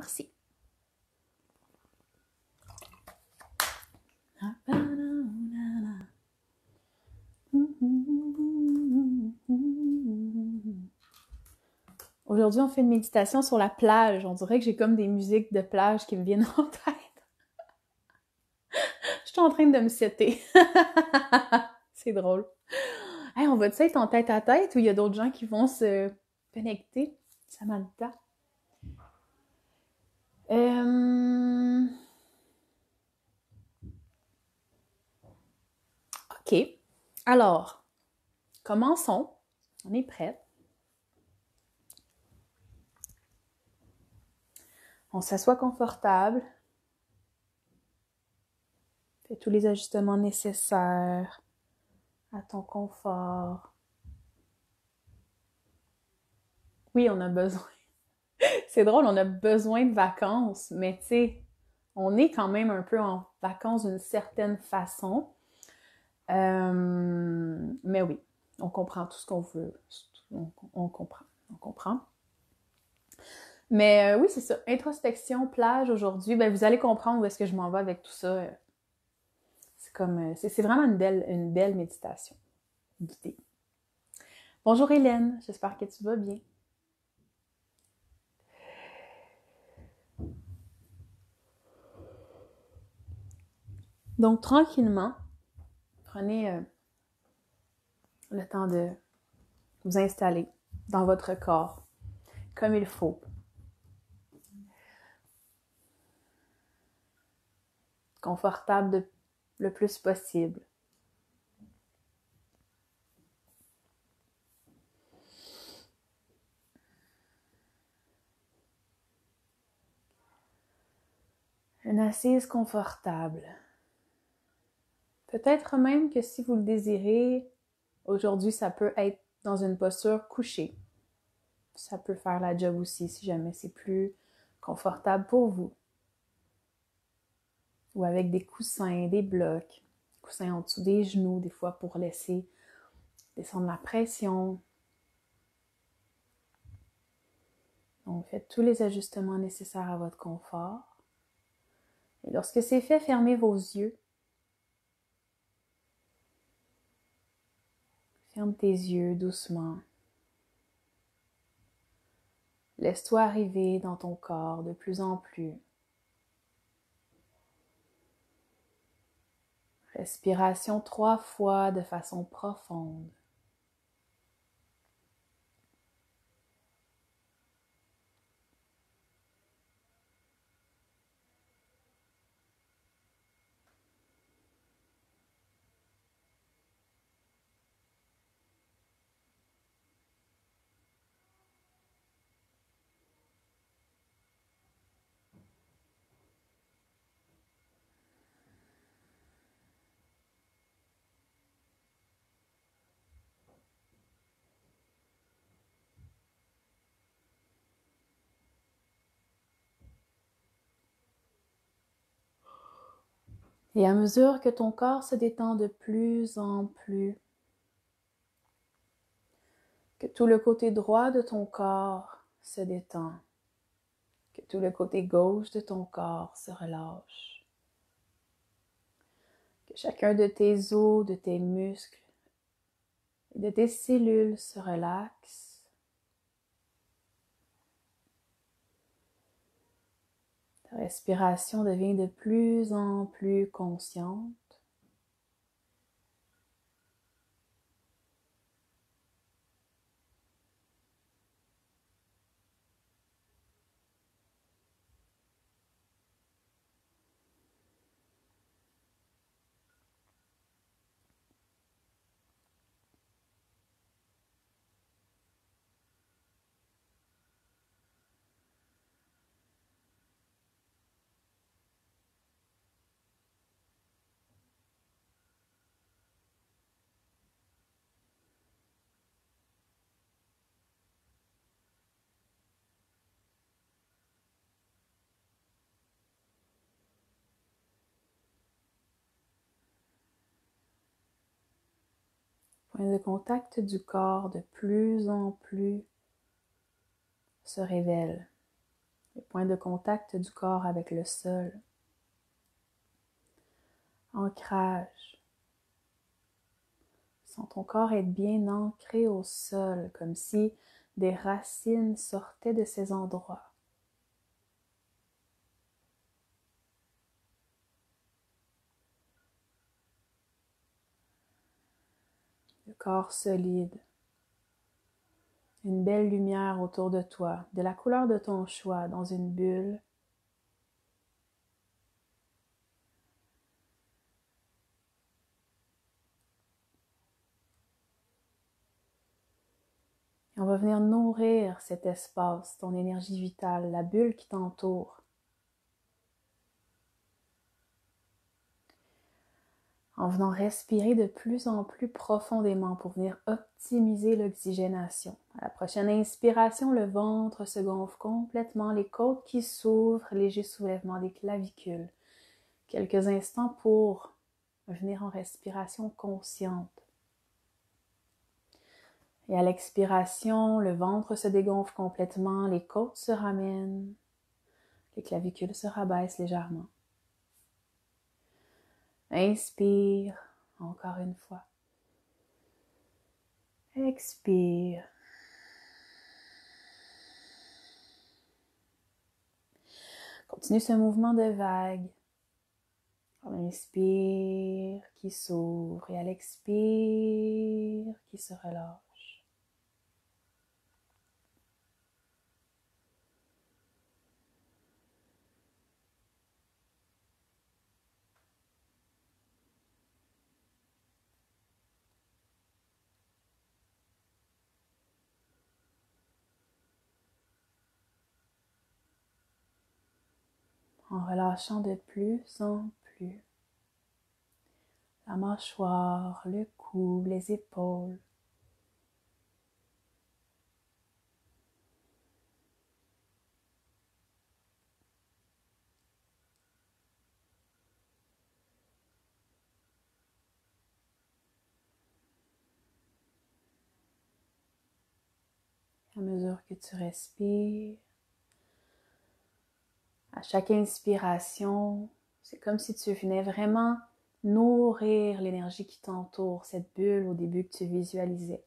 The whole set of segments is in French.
Merci. Aujourd'hui, on fait une méditation sur la plage. On dirait que j'ai comme des musiques de plage qui me viennent en tête. Je suis en train de me setter. C'est drôle. Hey, on va-tu être en tête à tête ou il y a d'autres gens qui vont se connecter? Samantha. OK. Alors, commençons. On est prêt. On s'assoit confortable. Fais tous les ajustements nécessaires à ton confort. Oui, on a besoin. C'est drôle, on a besoin de vacances, mais tu sais, on est quand même un peu en vacances d'une certaine façon. Mais oui, on comprend tout ce qu'on veut. On comprend. Mais oui, c'est ça. Introspection, plage aujourd'hui. Ben, vous allez comprendre où est-ce que je m'en vais avec tout ça. C'est comme, c'est vraiment une belle méditation guidée. Bonjour Hélène, j'espère que tu vas bien. Donc, tranquillement, prenez le temps de vous installer dans votre corps comme il faut. Confortable le plus possible. Une assise confortable. Peut-être même que si vous le désirez, aujourd'hui, ça peut être dans une posture couchée. Ça peut faire la job aussi si jamais c'est plus confortable pour vous. Ou avec des coussins, des blocs, coussins en dessous des genoux, des fois pour laisser descendre la pression. Donc, faites tous les ajustements nécessaires à votre confort. Et lorsque c'est fait, fermez vos yeux. Ferme tes yeux doucement. Laisse-toi arriver dans ton corps de plus en plus. Respiration 3 fois de façon profonde. Et à mesure que ton corps se détend de plus en plus, que tout le côté droit de ton corps se détend, que tout le côté gauche de ton corps se relâche, que chacun de tes os, de tes muscles et de tes cellules se relaxe. Ta respiration devient de plus en plus consciente. Point de contact du corps de plus en plus se révèle les points de contact du corps avec le sol. Ancrage. Sens ton corps être bien ancré au sol, comme si des racines sortaient de ces endroits. Le corps solide. Une belle lumière autour de toi, de la couleur de ton choix, dans une bulle. Et on va venir nourrir cet espace, ton énergie vitale, la bulle qui t'entoure. En venant respirer de plus en plus profondément pour venir optimiser l'oxygénation. À la prochaine inspiration, le ventre se gonfle complètement, les côtes qui s'ouvrent, léger soulèvement des clavicules. Quelques instants pour venir en respiration consciente. Et à l'expiration, le ventre se dégonfle complètement, les côtes se ramènent, les clavicules se rabaissent légèrement. Inspire, encore une fois. Expire. Continue ce mouvement de vague. On inspire, qui s'ouvre, et à l'expire, qui se relâche. En relâchant de plus en plus la mâchoire, le cou, les épaules. À mesure que tu respires, à chaque inspiration, c'est comme si tu venais vraiment nourrir l'énergie qui t'entoure, cette bulle au début que tu visualisais.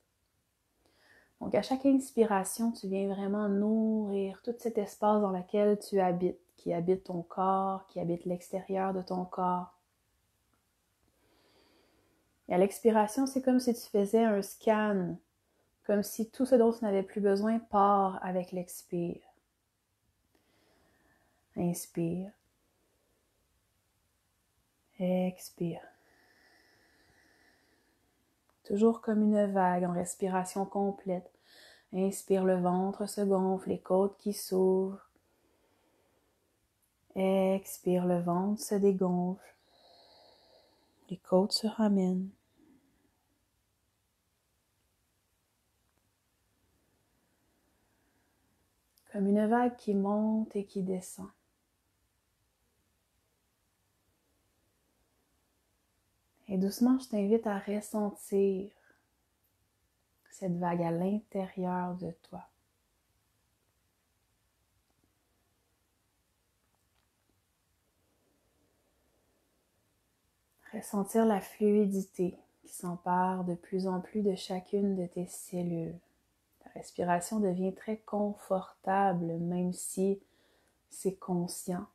Donc à chaque inspiration, tu viens vraiment nourrir tout cet espace dans lequel tu habites, qui habite ton corps, qui habite l'extérieur de ton corps. Et à l'expiration, c'est comme si tu faisais un scan, comme si tout ce dont tu n'avais plus besoin part avec l'expire. Inspire. Expire. Toujours comme une vague en respiration complète. Inspire, le ventre se gonfle, les côtes qui s'ouvrent. Expire, le ventre se dégonfle. Les côtes se ramènent. Comme une vague qui monte et qui descend. Et doucement, je t'invite à ressentir cette vague à l'intérieur de toi. Ressentir la fluidité qui s'empare de plus en plus de chacune de tes cellules. Ta respiration devient très confortable, même si c'est conscient.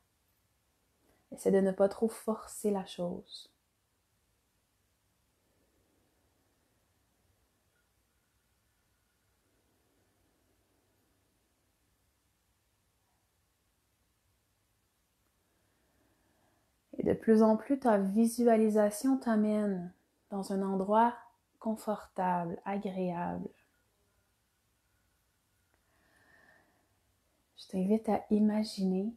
Essaie de ne pas trop forcer la chose. Et de plus en plus, ta visualisation t'amène dans un endroit confortable, agréable. Je t'invite à imaginer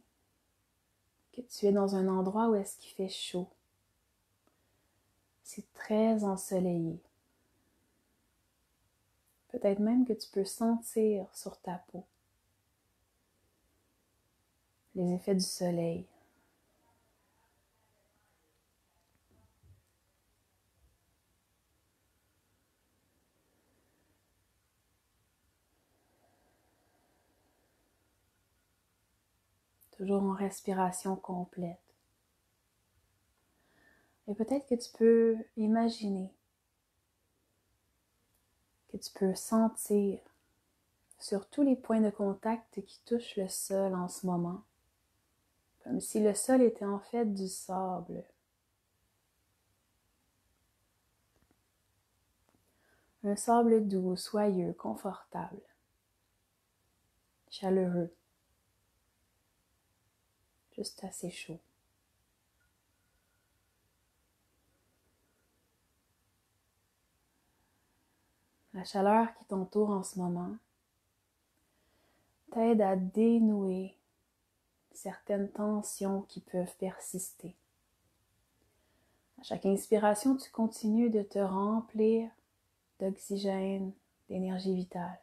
que tu es dans un endroit où est-ce qu'il fait chaud. C'est très ensoleillé. Peut-être même que tu peux sentir sur ta peau les effets du soleil. toujours en respiration complète. Et peut-être que tu peux imaginer, que tu peux sentir sur tous les points de contact qui touchent le sol en ce moment, comme si le sol était en fait du sable. Un sable doux, soyeux, confortable, chaleureux, juste assez chaud. La chaleur qui t'entoure en ce moment t'aide à dénouer certaines tensions qui peuvent persister. À chaque inspiration, tu continues de te remplir d'oxygène, d'énergie vitale.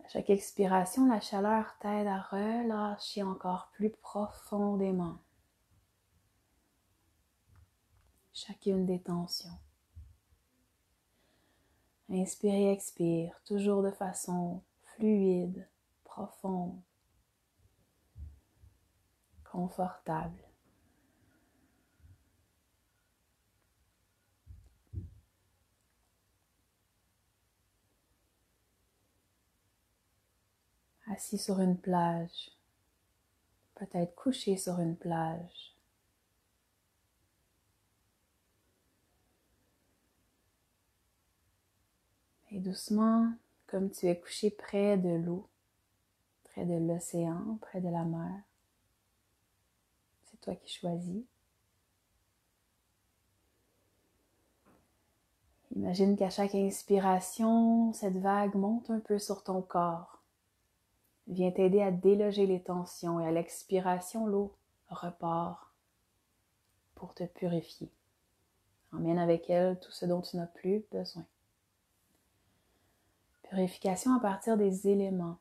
À chaque expiration, la chaleur t'aide à relâcher encore plus profondément chacune des tensions. Inspire et expire, toujours de façon fluide, profonde, confortable. Assis sur une plage, peut-être couché sur une plage. Et doucement, comme tu es couché près de l'eau, près de l'océan, près de la mer, c'est toi qui choisis. Imagine qu'à chaque inspiration, cette vague monte un peu sur ton corps, vient t'aider à déloger les tensions et à l'expiration, l'eau repart pour te purifier. Emmène avec elle tout ce dont tu n'as plus besoin. Purification à partir des éléments.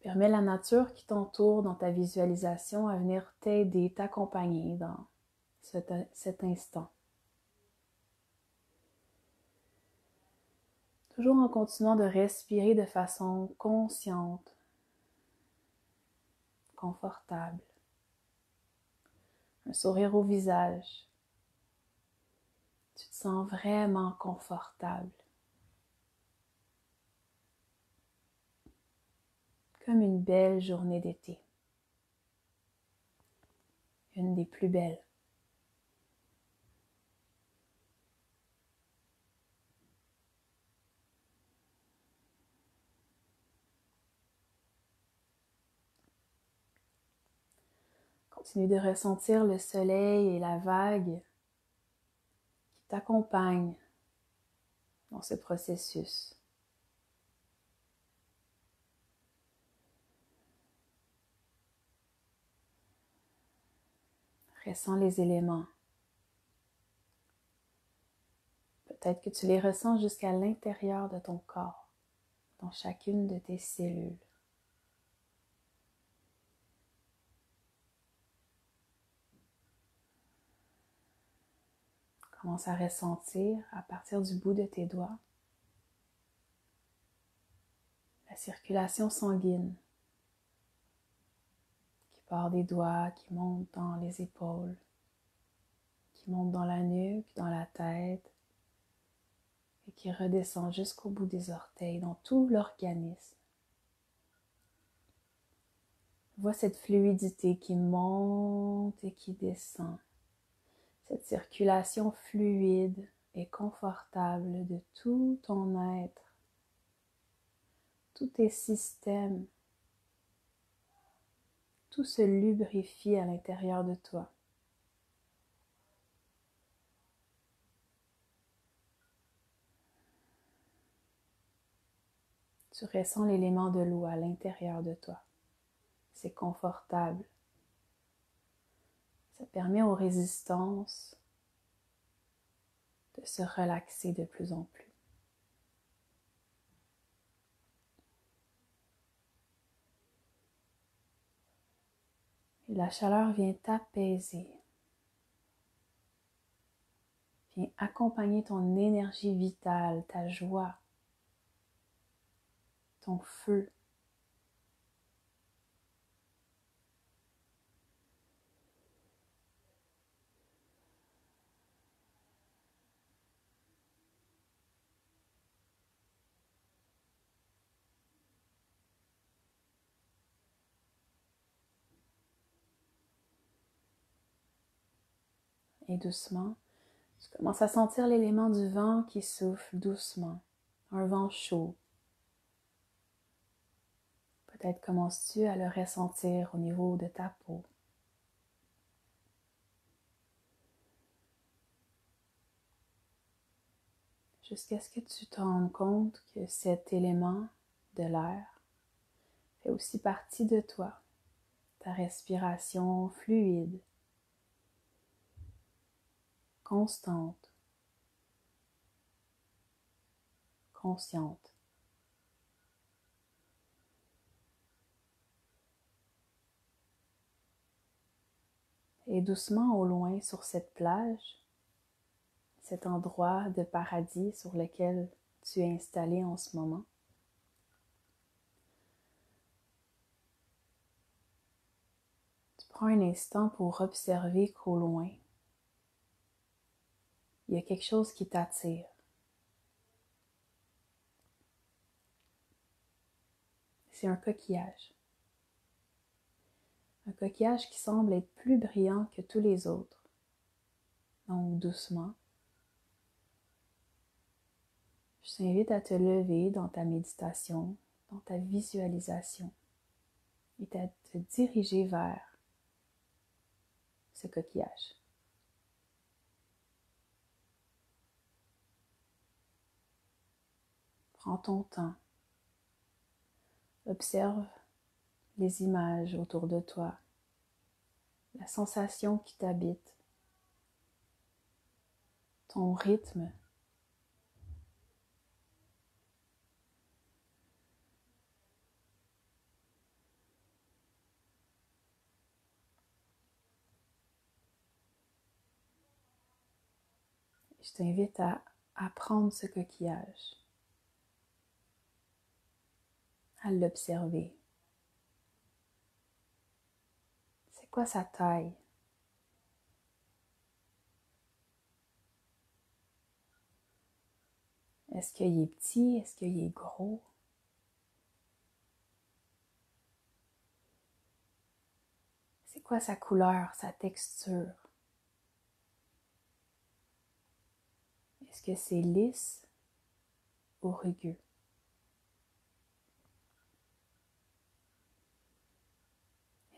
Permets la nature qui t'entoure dans ta visualisation à venir t'aider, t'accompagner dans cet instant. Toujours en continuant de respirer de façon consciente, confortable. Un sourire au visage. Tu te sens vraiment confortable. Comme une belle journée d'été. Une des plus belles. Continue de ressentir le soleil et la vague qui t'accompagnent dans ce processus. Ressens les éléments. Peut-être que tu les ressens jusqu'à l'intérieur de ton corps, dans chacune de tes cellules. Commence à ressentir à partir du bout de tes doigts la circulation sanguine qui part des doigts, qui monte dans les épaules, qui monte dans la nuque, dans la tête et qui redescend jusqu'au bout des orteils, dans tout l'organisme. Vois cette fluidité qui monte et qui descend. Cette circulation fluide et confortable de tout ton être, tous tes systèmes, tout se lubrifie à l'intérieur de toi. Tu ressens l'élément de l'eau à l'intérieur de toi. C'est confortable. Ça permet aux résistances de se relaxer de plus en plus. Et la chaleur vient t'apaiser, vient accompagner ton énergie vitale, ta joie, ton feu, Et doucement, tu commences à sentir l'élément du vent qui souffle doucement, un vent chaud. Peut-être commences-tu à le ressentir au niveau de ta peau. Jusqu'à ce que tu te rendes compte que cet élément de l'air fait aussi partie de toi, ta respiration fluide, constante, consciente. Et doucement au loin sur cette plage, cet endroit de paradis sur lequel tu es installé en ce moment, tu prends un instant pour observer qu'au loin, il y a quelque chose qui t'attire. C'est un coquillage. Un coquillage qui semble être plus brillant que tous les autres. Donc doucement, je t'invite à te lever dans ta méditation, dans ta visualisation et à te diriger vers ce coquillage. Prends ton temps. Observe les images autour de toi, la sensation qui t'habite, ton rythme. Je t'invite à prendre ce coquillage, à l'observer. C'est quoi sa taille? Est-ce qu'il est petit? Est-ce qu'il est gros? C'est quoi sa couleur, sa texture? Est-ce que c'est lisse ou rugueux?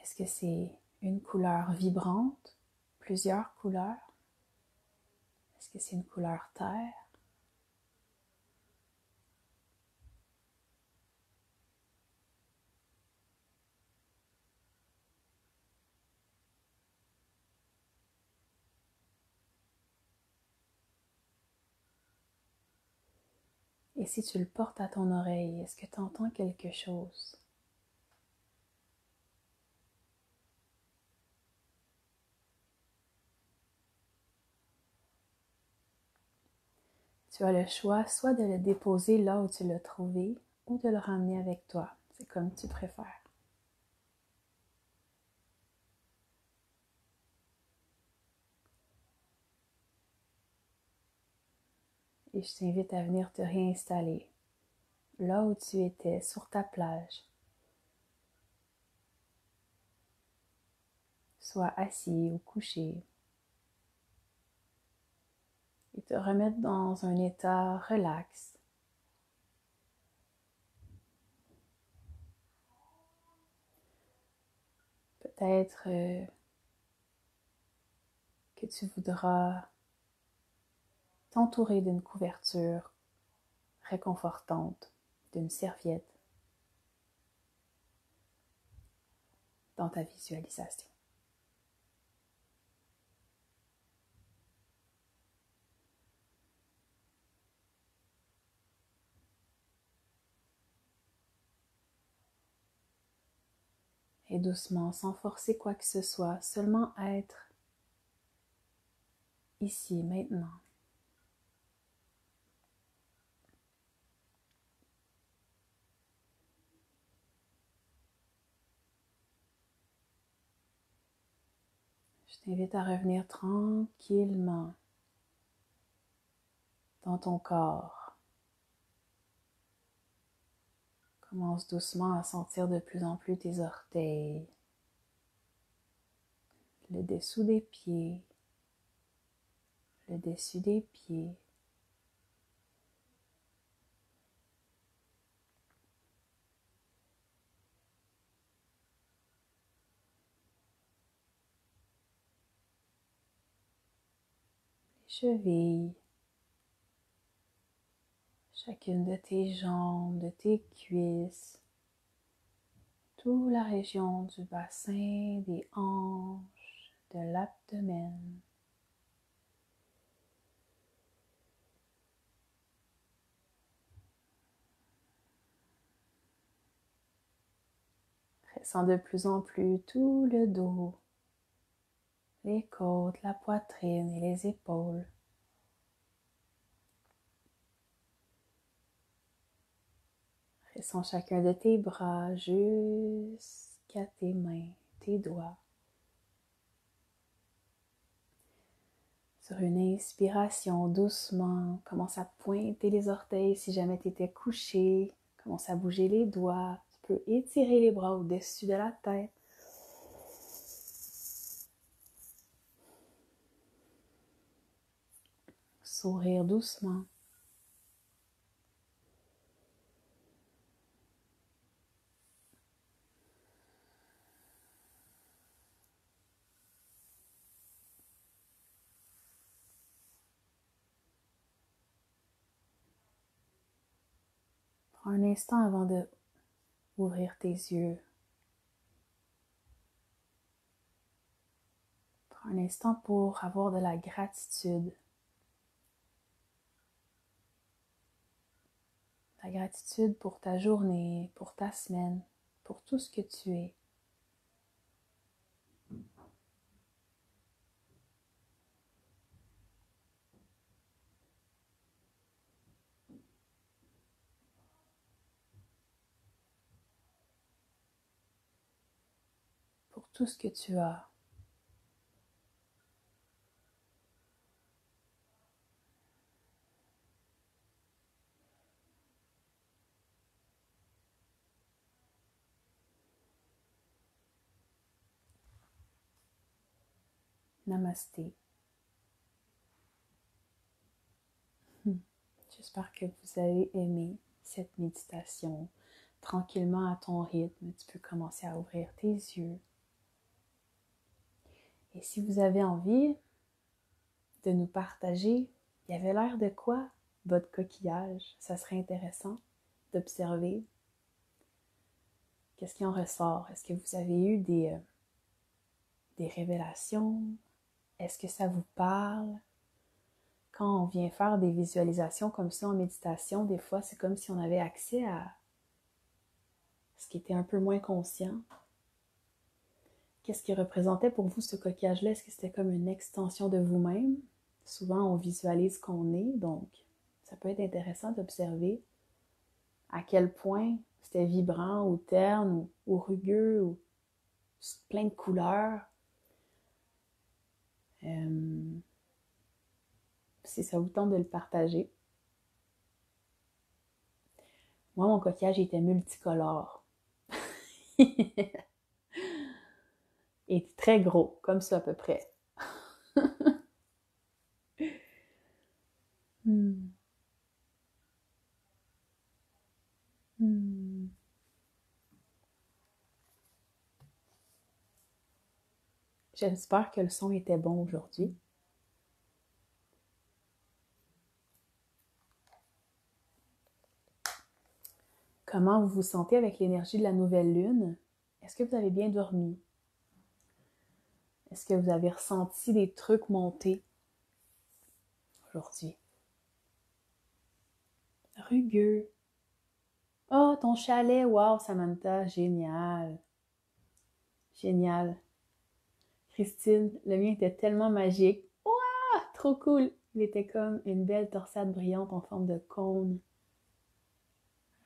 Est-ce que c'est une couleur vibrante? Plusieurs couleurs? Est-ce que c'est une couleur terre? Et si tu le portes à ton oreille, est-ce que tu entends quelque chose? Tu as le choix soit de le déposer là où tu l'as trouvé ou de le ramener avec toi. C'est comme tu préfères. Et je t'invite à venir te réinstaller là où tu étais, sur ta plage. Soit assis ou couché. Et te remettre dans un état relax. Peut-être que tu voudras t'entourer d'une couverture réconfortante, d'une serviette dans ta visualisation. Et doucement, sans forcer quoi que ce soit, seulement être ici, maintenant. Je t'invite à revenir tranquillement dans ton corps. Commence doucement à sentir de plus en plus tes orteils, le dessous des pieds, le dessus des pieds. Les chevilles. Chacune de tes jambes, de tes cuisses. Toute la région du bassin, des hanches, de l'abdomen. Ressens de plus en plus tout le dos, les côtes, la poitrine et les épaules. Ressens chacun de tes bras jusqu'à tes mains, tes doigts. Sur une inspiration, doucement, commence à pointer les orteils si jamais tu étais couché. Commence à bouger les doigts. Tu peux étirer les bras au-dessus de la tête. Sourire doucement. Prends un instant avant de ouvrir tes yeux. Prends un instant pour avoir de la gratitude. La gratitude pour ta journée, pour ta semaine, pour tout ce que tu es. Pour tout ce que tu as. Namasté. J'espère que vous avez aimé cette méditation. Tranquillement à ton rythme, tu peux commencer à ouvrir tes yeux. Et si vous avez envie de nous partager, il y avait l'air de quoi votre coquillage? Ça serait intéressant d'observer. Qu'est-ce qui en ressort? Est-ce que vous avez eu des révélations? Est-ce que ça vous parle? Quand on vient faire des visualisations comme ça en méditation, des fois, c'est comme si on avait accès à ce qui était un peu moins conscient. Qu'est-ce qui représentait pour vous ce coquillage-là? Est-ce que c'était comme une extension de vous-même? Souvent, on visualise qu'on est, donc ça peut être intéressant d'observer à quel point c'était vibrant ou terne ou rugueux ou plein de couleurs. Si ça vous tente de le partager. Moi, mon coquillage était multicolore. Il était très gros, comme ça à peu près. Hmm. Hmm. J'espère que le son était bon aujourd'hui. Comment vous vous sentez avec l'énergie de la nouvelle lune? Est-ce que vous avez bien dormi? Est-ce que vous avez ressenti des trucs monter aujourd'hui? Rugueux. Oh, ton chalet, wow, Samantha, génial. Génial. Christine, le mien était tellement magique. Waouh, trop cool. Il était comme une belle torsade brillante en forme de cône.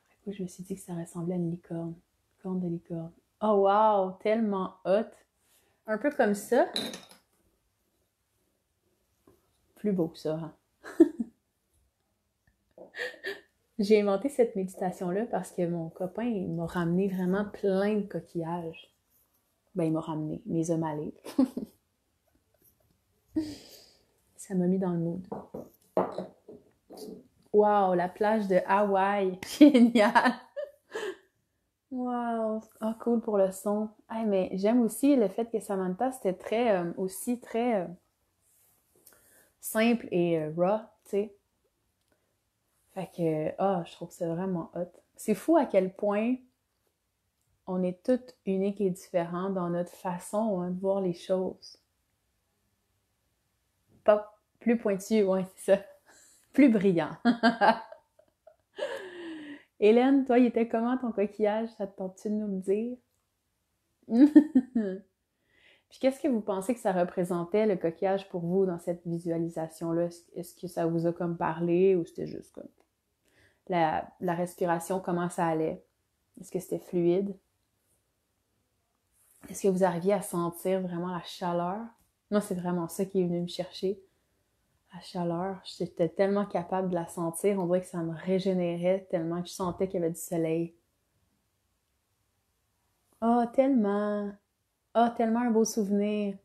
Après coup, je me suis dit que ça ressemblait à une licorne. Cône de licorne. Oh wow, tellement hot. Un peu comme ça. Plus beau que ça, hein? J'ai inventé cette méditation-là parce que mon copain, il m'a ramené vraiment plein de coquillages. Ben, il m'a ramené, il les a malés. Ça m'a mis dans le mood. Wow, la plage de Hawaï. Génial! Wow! Ah, cool pour le son. Hey, mais j'aime aussi le fait que Samantha, c'était très, aussi très simple et raw, tu sais. Fait que, je trouve ça vraiment hot. C'est fou à quel point on est toutes uniques et différents dans notre façon de voir les choses. Pas plus pointu, ouais, c'est ça. Plus brillant. Hélène, toi, il était comment ton coquillage? Ça te tente-tu de nous le dire? Puis qu'est-ce que vous pensez que ça représentait, le coquillage, pour vous dans cette visualisation-là? Est-ce que ça vous a comme parlé ou c'était juste comme la respiration, comment ça allait? Est-ce que c'était fluide? Est-ce que vous arriviez à sentir vraiment la chaleur? Moi, c'est vraiment ça qui est venu me chercher. La chaleur. J'étais tellement capable de la sentir. On dirait que ça me régénérait tellement que je sentais qu'il y avait du soleil. Oh, tellement! Oh, tellement un beau souvenir!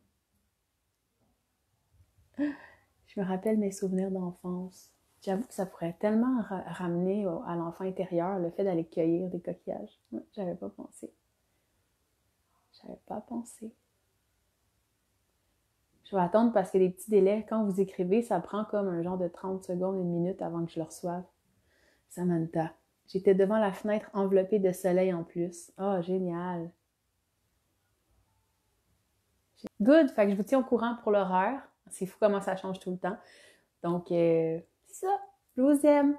Je me rappelle mes souvenirs d'enfance. J'avoue que ça pourrait tellement ramener à l'enfant intérieur le fait d'aller cueillir des coquillages. Ouais, j'avais pas pensé. J'avais pas pensé. Je vais attendre parce que les petits délais, quand vous écrivez, ça prend comme un genre de 30 secondes, une minute avant que je le reçoive. Samantha. J'étais devant la fenêtre enveloppée de soleil en plus. Oh, génial. Good. Fait que je vous tiens au courant pour l'horaire. C'est fou comment ça change tout le temps. Donc, c'est ça. Je vous aime.